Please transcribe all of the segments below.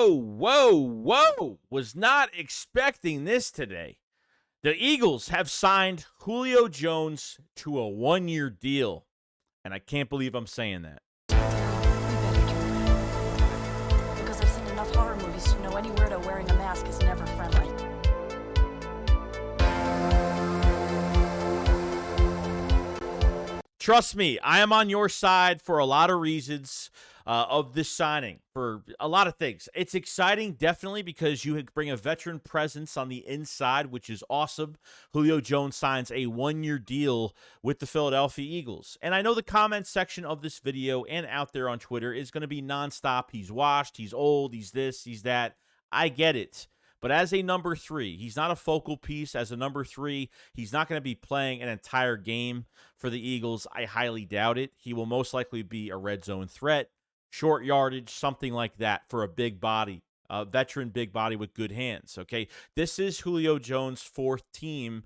Whoa, whoa. Was not expecting this today. The Eagles have signed Julio Jones to a one-year deal, and I can't believe I'm saying that. Because I've seen enough horror movies to know any weirdo wearing a mask is never friendly. Trust me, I am on your side for a lot of reasons of this signing, for a lot of things. It's exciting, definitely, because you bring a veteran presence on the inside, which is awesome. Julio Jones signs a one-year deal with the Philadelphia Eagles. And I know the comment section of this video and out there on Twitter is going to be nonstop. He's washed, he's old, he's this, he's that. I get it. But as a number 3, he's not a focal piece. As a number 3, he's not going to be playing an entire game for the Eagles. I highly doubt it. He will most likely be a red zone threat, short yardage, something like that for a big body, a veteran big body with good hands, okay? This is Julio Jones' 4th team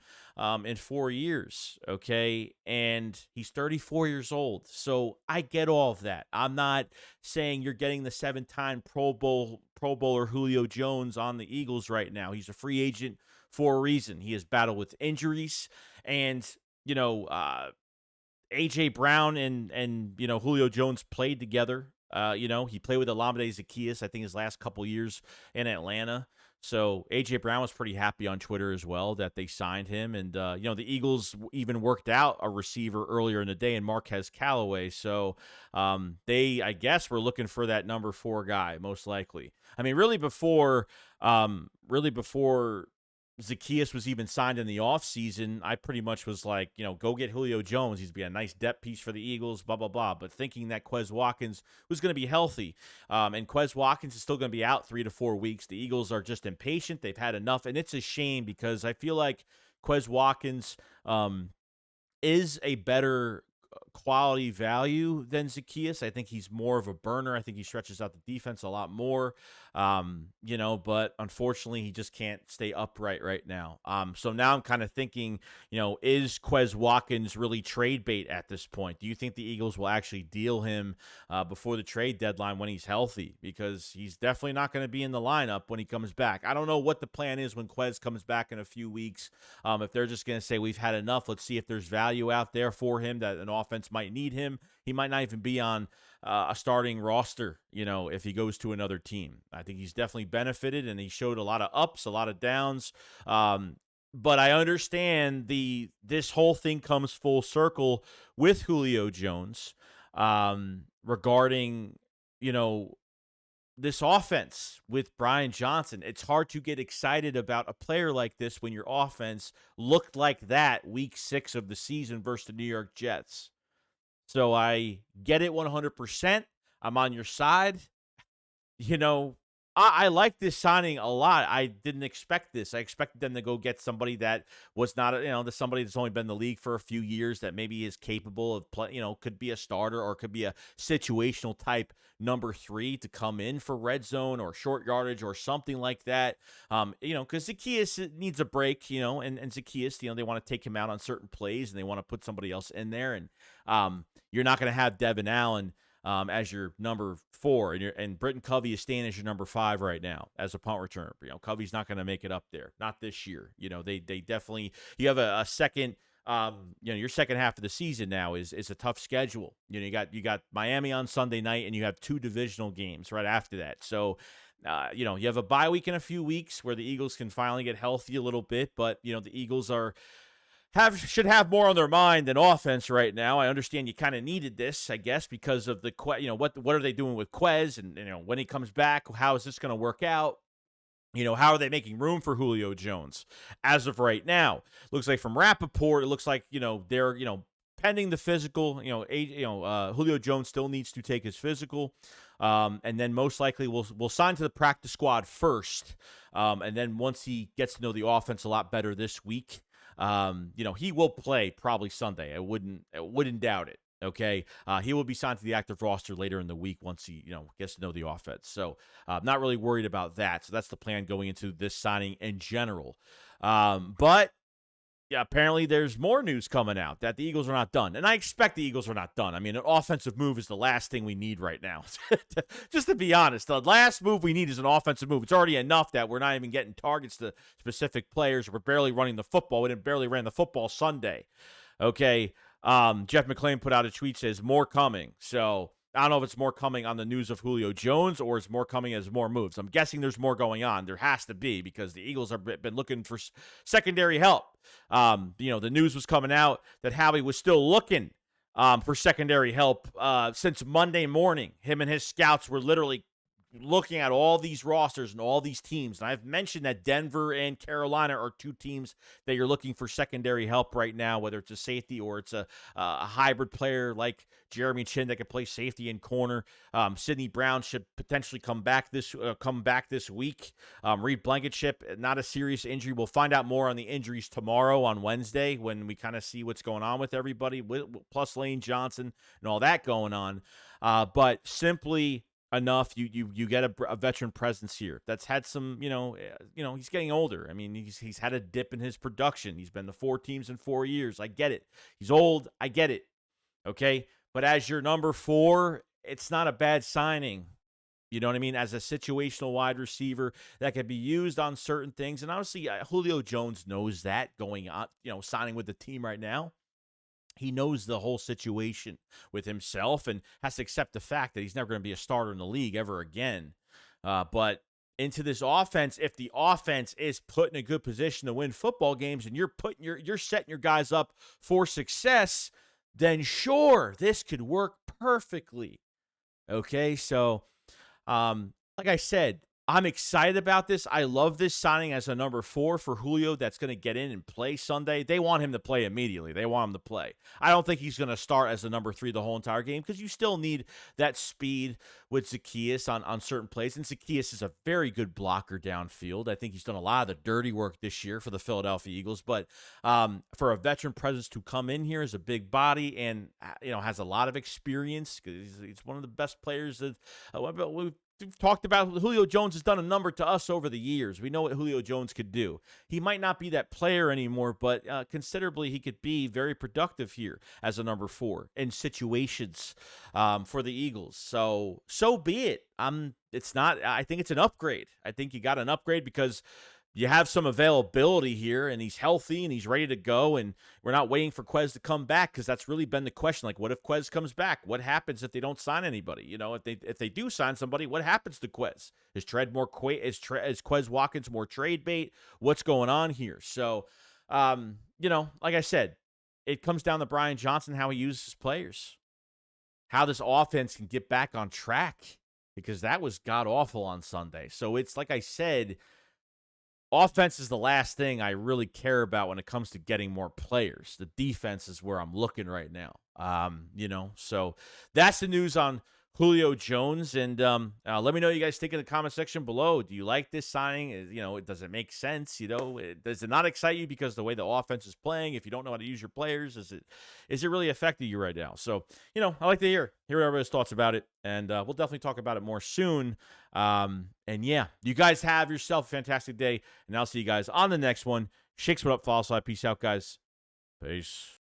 in 4 years, okay? And he's 34 years old, so I get all of that. I'm not saying you're getting the 7-time Pro Bowler Julio Jones on the Eagles right now. He's a free agent for a reason. He has battled with injuries, and, A.J. Brown and Julio Jones played together. He played with Olamide Zaccheaus, I think, his last couple years in Atlanta. So A.J. Brown was pretty happy on Twitter as well that they signed him. And, the Eagles even worked out a receiver earlier in the day in Marquez Callaway. So they, I guess, were looking for that number 4 guy, most likely. I mean, really before Zaccheaus was even signed in the offseason, I pretty much was like, go get Julio Jones. He's be a nice depth piece for the Eagles, blah, blah, blah. But thinking that Quez Watkins was going to be healthy, and Quez Watkins is still going to be out 3 to 4 weeks. The Eagles are just impatient. They've had enough, and it's a shame because I feel like Quez Watkins is a better quality value than Zaccheaus. I think he's more of a burner. I think he stretches out the defense a lot more, but unfortunately he just can't stay upright right now. So now I'm kind of thinking, is Quez Watkins really trade bait at this point? Do you think the Eagles will actually deal him before the trade deadline when he's healthy? Because he's definitely not going to be in the lineup when he comes back. I don't know what the plan is when Quez comes back in a few weeks. If they're just going to say, we've had enough, let's see if there's value out there for him, that an offense might need him. He might not even be on a starting roster, if he goes to another team. I think he's definitely benefited, and he showed a lot of ups, a lot of downs. But I understand this whole thing comes full circle with Julio Jones regarding, this offense with BrianJohnson. It's hard to get excited about a player like this when your offense looked like that week 6 of the season versus the New York Jets. So I get it 100%. I'm on your side. I like this signing a lot. I didn't expect this. I expected them to go get somebody that was not, somebody that's only been in the league for a few years that maybe is capable of play, could be a starter or could be a situational type number 3 to come in for red zone or short yardage or something like that. Because Zaccheaus needs a break, and Zaccheaus, they want to take him out on certain plays and they want to put somebody else in there. And you're not going to have Devin Allen as your number 4, and Britton Covey is staying as your number 5 right now as a punt returner. Covey's not going to make it up there, not this year. They definitely, you have a second, your second half of the season now is a tough schedule. You got Miami on Sunday night, and you have 2 divisional games right after that. So, you have a bye week in a few weeks where the Eagles can finally get healthy a little bit, but the Eagles should have more on their mind than offense right now. I understand you kind of needed this, I guess, because of the what are they doing with Quez, and when he comes back, how is this going to work out? How are they making room for Julio Jones? As of right now, looks like from Rappaport, it looks like they're pending the physical. Julio Jones still needs to take his physical, and then most likely we'll sign to the practice squad first, and then once he gets to know the offense a lot better this week. He will play probably Sunday. I wouldn't doubt it. Okay. He will be signed to the active roster later in the week once he, gets to know the offense. So I'm not really worried about that. So that's the plan going into this signing in general. But Yeah, apparently there's more news coming out that the Eagles are not done. And I expect the Eagles are not done. I mean, an offensive move is the last thing we need right now. Just to be honest, the last move we need is an offensive move. It's already enough that we're not even getting targets to specific players. We're barely running the football. We didn't barely ran the football Sunday. Okay. Jeff McClain put out a tweet, says more coming. So I don't know if it's more coming on the news of Julio Jones or it's more coming as more moves. I'm guessing there's more going on. There has to be because the Eagles have been looking for secondary help. The news was coming out that Howie was still looking for secondary help since Monday morning. Him and his scouts were literally looking at all these rosters and all these teams. And I've mentioned that Denver and Carolina are two teams that you're looking for secondary help right now, whether it's a safety or it's a hybrid player like Jeremy Chin that can play safety and corner. Sidney Brown should potentially come back this week. Reed Blankenship, not a serious injury. We'll find out more on the injuries tomorrow on Wednesday when we kind of see what's going on with everybody, plus Lane Johnson and all that going on. But simply enough, you get a veteran presence here that's had some, he's getting older. I mean, he's had a dip in his production. He's been to 4 teams in 4 years. I get it. He's old. I get it. Okay. But as your number 4, it's not a bad signing. You know what I mean? As a situational wide receiver that can be used on certain things. And obviously, Julio Jones knows that going on, signing with the team right now. He knows the whole situation with himself and has to accept the fact that he's never going to be a starter in the league ever again. But into this offense, if the offense is put in a good position to win football games and you're setting your guys up for success, then sure, this could work perfectly. Okay, so like I said, I'm excited about this. I love this signing as a number 4 for Julio that's going to get in and play Sunday. They want him to play immediately. They want him to play. I don't think he's going to start as a number 3 the whole entire game because you still need that speed with Zaccheaus on certain plays. And Zaccheaus is a very good blocker downfield. I think he's done a lot of the dirty work this year for the Philadelphia Eagles. But for a veteran presence to come in here as a big body and has a lot of experience because he's one of the best players that we've talked about. Julio Jones has done a number to us over the years. We know what Julio Jones could do. He might not be that player anymore, but considerably he could be very productive here as a number 4 in situations for the Eagles. So be it. I think it's an upgrade. I think you got an upgrade because you have some availability here, and he's healthy, and he's ready to go, and we're not waiting for Quez to come back because that's really been the question. Like, what if Quez comes back? What happens if they don't sign anybody? If they do sign somebody, what happens to Quez? Is Quez Watkins more trade bait? What's going on here? So, like I said, it comes down to BrianJohnson, how he uses his players, how this offense can get back on track because that was god-awful on Sunday. So it's like I said, offense is the last thing I really care about when it comes to getting more players. The defense is where I'm looking right now. So that's the news on Julio Jones. And let me know what you guys think in the comment section below. Do you like this signing? Does it make sense? Does it not excite you because the way the offense is playing? If you don't know how to use your players, is it really affecting you right now? So, I like to hear everybody's thoughts about it. And we'll definitely talk about it more soon. And yeah, you guys have yourself a fantastic day. And I'll see you guys on the next one. Shakes, what up, follow slide. Peace out, guys. Peace.